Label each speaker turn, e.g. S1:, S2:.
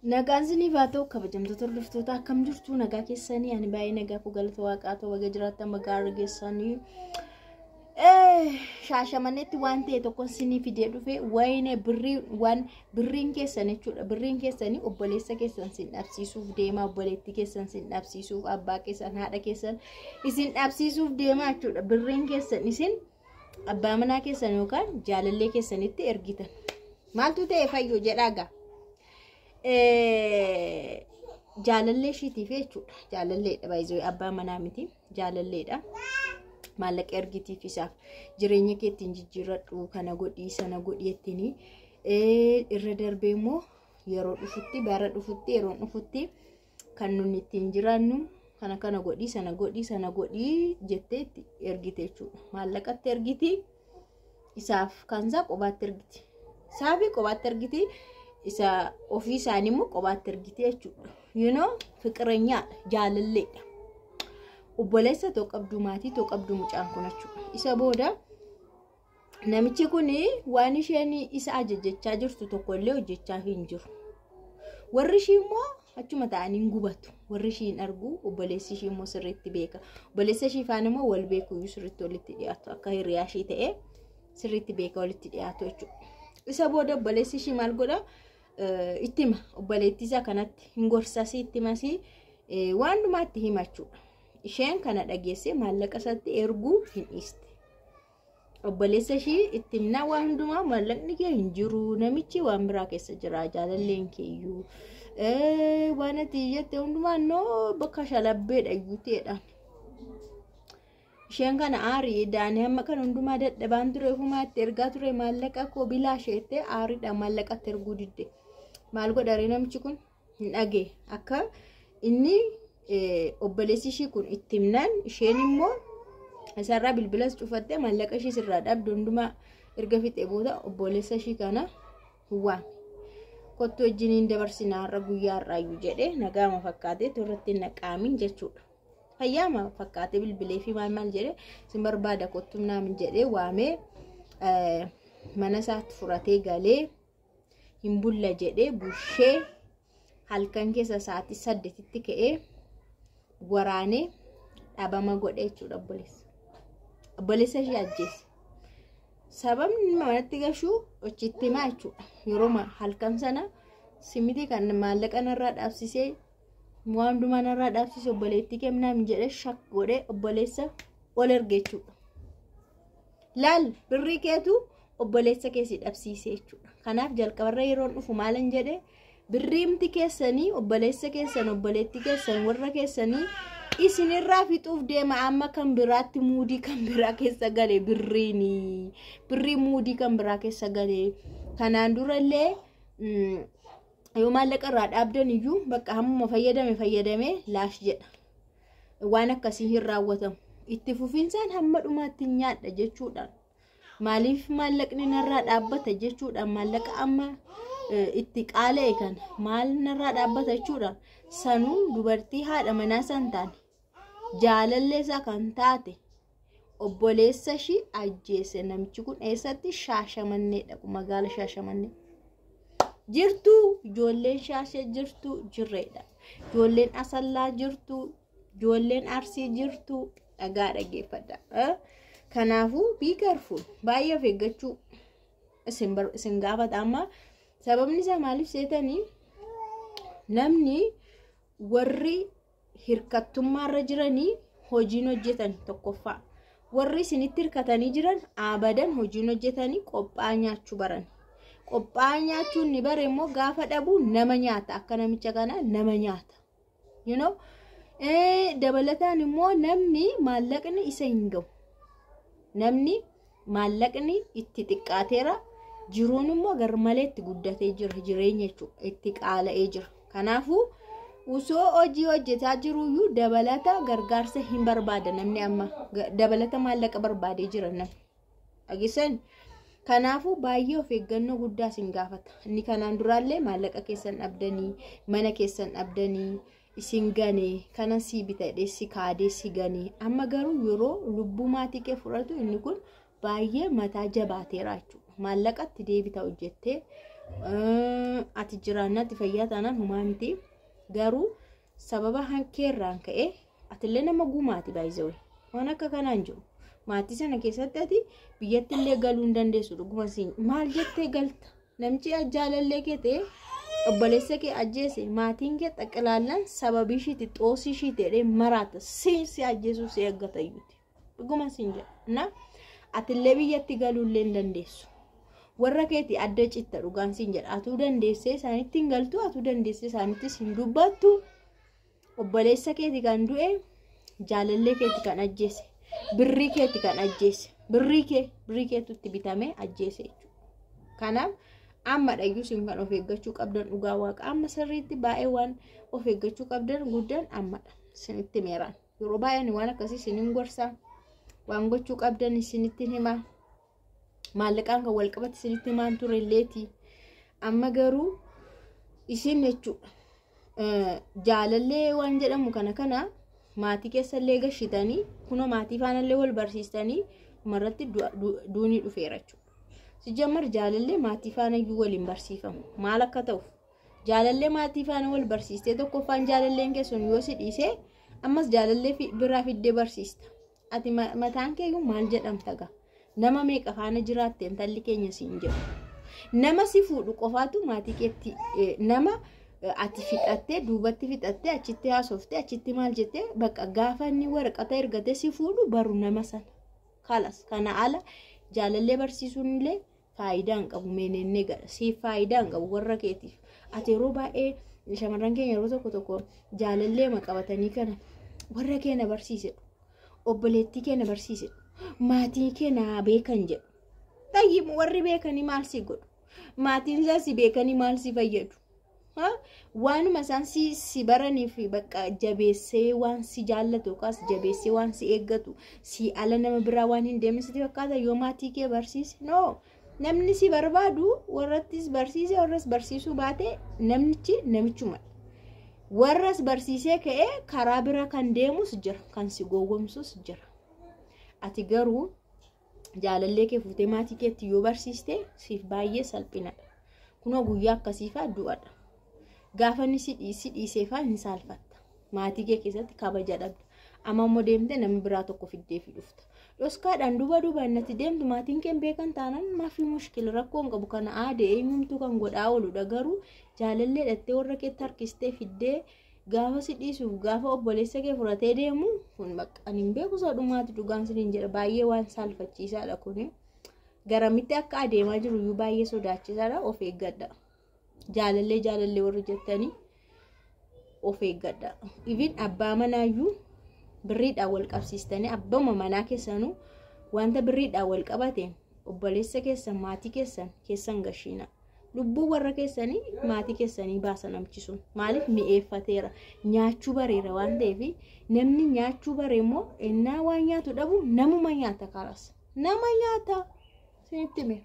S1: Nagaan sinii baatoo kabajamtoota hordoftoota akkam jirtu nagaa keessanii ani baay'ee nagaa ku galata waaqaatoo waga jiraattan magaa argeessanii shaashamanetti waan ta'e tokko sinii fidee dhufe wayne birriin keessan jechuudha birriin keessanii obboleessa keessan sin dhabsiisuuf deema obboleetti keessan sin dhabsiisuuf abbaa keessan haadha keessan isin dhabsiisuuf deema jechuudha birriin keessan isin abbaa manaa keessan yookaan jaalallee keessanitti ergitan maaltu ta'e fayyoo jedhaagaa jaalallee shiitiif jechuudha jaalalleedha baay'ee abbaa manaa miti jaalalleedha maallaqa ergitiif isaaf jireenya keetiin jijjiirradhu kana godhii sana godhiyettini irra darbee immoo yeroo dhufutti bara dhufutti yeroo dhufutti kan nuti ittiin jiraannu kana godhii sana godhii jettee ergite jechuudha maallaqatti ergiti isaaf kansaa qobaatti ergiti saafi qobaatti ergiti isa ofii isaanii immoo qobaatti ergite jechuudha you know fiqireenyaa jaalalleedha obboleessa tokkabduu maatii tokkabduu mucaan kun jechuudha isa booda namichi kun waan isheen isa ajajachaa jirtu tokko illee hojjechaa hin jiru warri ishii immoo achuma ta'anii gubatu warri ishii hin argu obboleessi ishii immoo sirriitti beeka obboleessa ishii faan immoo wal beeku sirriitti walitti dhiyaatu akka hiriyaa ishii ta'e sirriitti beeka walitti dhiyaatu jechuudha isa booda obboleessi ishii maal godha ittima obboleettii isaa kanatti hin gorsasi ittimasi waan dhumaatti himachuudha isheen kana dhageesse maallaqa isaatti erguu hin dhiiste obboleessa ishii ittimna waan hundumaa maallaqni kee hin jiru namichi waan biraa keessa jira jaalalleen keeyyuu waan ati jette hundumaa noo bakka shalabbeedha iyyuu ta'edhaan isheen kana aarii daanii hamma kan hundumaa dadhabaan ture humaatti ergaa ture maallaqa koo bilaa sheette aariidha maallaqatti erguu didde maal godhare namichi kun hin dhagee akka inni obboleessi ishii kun ittimnaan isheen immoo isarraa bilbilas cufatte maallaqa ishii sirraa dhabde hundumaa erga fixee booda obboleessa ishii kana waame kottu wajjiniin dabarsinaa har'a guyyaa har'aayyuu jedhee nagaama fakkaatee torratti naqaamin jechuudha fayyaama fakkaatee bilbilee fi maal jedhee sin barbaada kottum naamin jedhee waamee mana isaatti furatee galee hin bulla jedhee bushee halkan keessa sa'aatii 8tti ka'ee waraanee dhabama godhee jechuudha obboleessa ishee ajjeese sababni manatti gashuu achitti himaa jechuudha yeroo halkan sana simiti kan maallaqa narraa dhaabsisee waan hundumaa narraa dhaabsisee obboleettii kennaan jedhee shak godhee obboleessa ol erge jechuudha laal birrii keetu obboleessa keessi dhabsiisee jechuudha kanaaf jalqabarra yeroo dhufu maalan jedhee birriimti keessanii obboleessa keessan obboleettii keessan warra keessanii isinirraa fixuuf deema amma kan biraatti muudii kan biraa keessa galee birrii muudii kan biraa keessa galee kanaan durallee yoo maallaqa irraa dhaabdan iyyuu bakka hammuma fayyadame laash jedha waan akkasii hin raawwatamu itti fufinsaan hamma dhumaatti nyaadha jechuudhaan maaliif maallaqni narraa dhaabbata jechuudhaan maallaqa amma itti qaalee kan maal narraa dhaabbata jechuudhaan sanuu dubartii haadha manaa san taane jaalalleessa kan taate obboleessa ishii ajjeese namichi kun eessatti Shaashamanneedha magaala Shaashamannee jirtu ijoolleen Shaashee jirtu jirreedha ijoolleen Asallaa jirtu ijoolleen Arsii jirtu dhagaa dhageeffadha kanaafuu be careful baay'ee of eeggachuu isin gaafata amma sababni isaa maaliif seetanii namni warri hirkattummaarra jiranii hojiin hojjetan tokkoffaa warri isinitti hirkatanii jiran abadan hojiin hojjetanii qophaa nyaachuu baran qophaa nyaachuun ni bare immoo gaafa dhabu nama nyaata akka namicha kana nama nyaata you know dabalataan immoo namni maallaqni isa hin gahu namni maallaqni itti xiqqaateera jiruun immoo garmalee itti guddatee jira jireenya jechuudha itti qaala'ee jira kanaafuu usoo hojii hojjetaa jiruyyuu dabalata gargaarsa hin barbaada namni amma dabalata maallaqa barbaadee jira namni agisan kanaafuu baay'ee of eeggannoo guddaa sin gaafata inni kanaan duraallee maallaqa keessan dhabdanii mana keessan dhabdanii isin ganee kana si bitadhe si kaadee si ganee amma garuu yeroo lubbuu maatii kee fudhatu inni kun baay'ee mataa jabaateera jechuudha maallaqatti deebita hojjettee ati jiraannatti fayyaa taanaan humaa miti garuu sababa hankeerraan ka'e atillee nama gumaati baay'isawee waan akka kanaan jiru maatii sana keessatti ati biyyatti illee galuu hin dandeessu dhuguma siin maal jettee galta namchi jaalallee kee ta'e obboleessa kee ajjeese maatiin kee xaqilaallaan sababii ishiiti xoosii ishii ta'ee maraata si ajjeesuu si eeggatayyuuti dhuguma siin jedha na atillee biyyatti galuu illee hin dandeessu warra keeti adda citta dhugaan siin jedha atuu dandeessee isaanitti hin galtu atuu dandeessee isaanittis hin dubbattu obboleessa keeti kan du'e jaalallee keeti kan ajjeese birrii keeti kan ajjeese birrii keetutti bitamee ajjeese jechuudha kanaaf amma dhayyuu siin kan of eeggachuu qabdan dhugaa waaqa amma sirriitti baay'ee waan of eeggachuu qabdan guddaan ammadha isinitti meeraan yeroo baay'een waan akkasii isinin gorsaa waan gochuu qabdan isinitti himaa maallaqaan kan wal qabate isinitti himaan turelleeti amma garuu isin jechuudha jaalallee waan jedhamu kana maatii keessallee gashitanii kunoo maatii faanallee wal barsiistanii marratti duunii dhufeera jechuudha si jammar jaalallee maatii faanayyuu waliin barsiifamu maal akka ta'uuf jaalallee maatii faana wal barsiistee tokkoffaan jaalalleen keessan yoo si dhiisee ammas jaalallee biraa fiddee barsiista ati mataan keeyyuu maal jedhamta gaa nama meeqa faana jiraatte intalli keenya siin jedhu nama si fuudhu qofaatu maatii keetti nama ati fixattee duubatti fixattee achitti haasoftee achitti maal jettee bakka gaafa inni waraqata ergatee si fuudhu baru nama sana kalas kana ala jaalallee barsiisuun illee faayidaan qabu meenenne gara si faayidaan qabu warra keetiif ati yeroo baay'ee shamarran keenya yeroo tokko jaalallee maqabatanii kana warra keenya barsiise obboleettii keenya barsiise maatii keenya beekan jedhu tayyib warri beekanii maal si godhu maatiin isaa si beekanii maal si fayyadu waanuma isaan si baraniif bakka jabeessee waan si jaallatu yookaas jabeessee waan si eeggatu si ala nama biraa waan hin deemsisti fakkaata yoo maatii kee barsiise no namni si barbaadu warrattis barsiise warras barsiisuu baate namichuma warras barsiisee ka'ee karaa bira kan deemus jira kan si gowwomsus jira ati garuu jaalallee kee fuutee maatii keetti yoo barsiiste siif baay'ee salphinadha kunoo guyyaa akkasiifaa du'adha gaafanni si dhiiseefaa hin saalfatta maatii kee keessatti kabaja dhabda amma immoo deemtee namni biraa tokko fiddee fi dhufta dhoskaadhaan duuba innatti deemtu maatiin kee beekan taanaan maafi mushkila rakkoon qabu kana aadee eenyumtuu kan godhaa ooludha garuu jaalallee dhattee warra keetti harkistee fiddee gaafa si dhiisuuf gaafa obboleessa kee furatee deemu kun bakka hin beeku sadhumaati dhugaan siniin jedha baay'ee waan saalfachiisaadha kuni garamitti akka adeemaa jiru iyyuu baay'ee sodaachisaadha of eeggadha jaalallee warri jettanii of eeggadha even abbaa manaayyuu birriidhaan wal qabsiistanii abbaa manaa keessanuu wanta birriidhaan wal qabateen obboleessa keessan maatii keessan gashiina lubbuu warra keessanii maatii keessanii baasan amchisuun maaliif mi'eeffateera nyaachuu bareera waan ta'eef namni nyaachuu bare immoo innaa waan nyaatu dhabu namuma nyaata karas nama nyaata sinitti mee